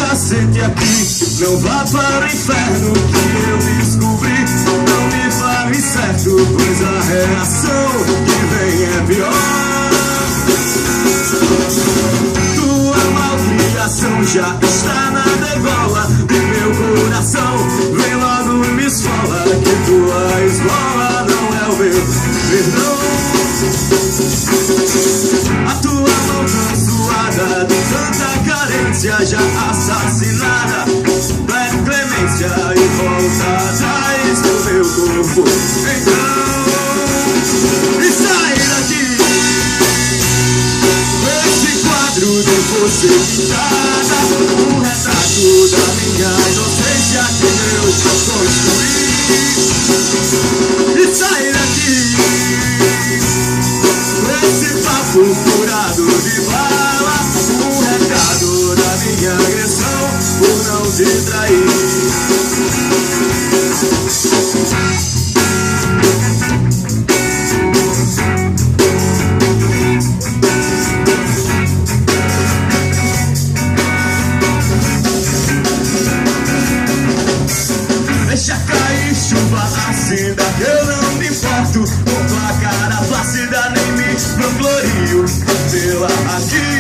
cacete aqui. Não vá para o inferno que eu descobri. Não me fale certo, pois a reação que vem é pior. Tua malcriação já está na degola do meu coração. Vem logo me esfola, que tua esmola não é o meu perdão. A tua mão suada de tanta carência já assassinada, pede clemência e volta atrás do meu corpo. Então, e sai daqui. Esse quadro de você pintada, um retrato da minha inocência que eu construí. E sai daqui. Esse papo furado de bala, um recado da minha agressão por não te trair. Deixa cair chuva ácida, eu não me importo com tua cara flácida, nem me vanglorio pela aqui.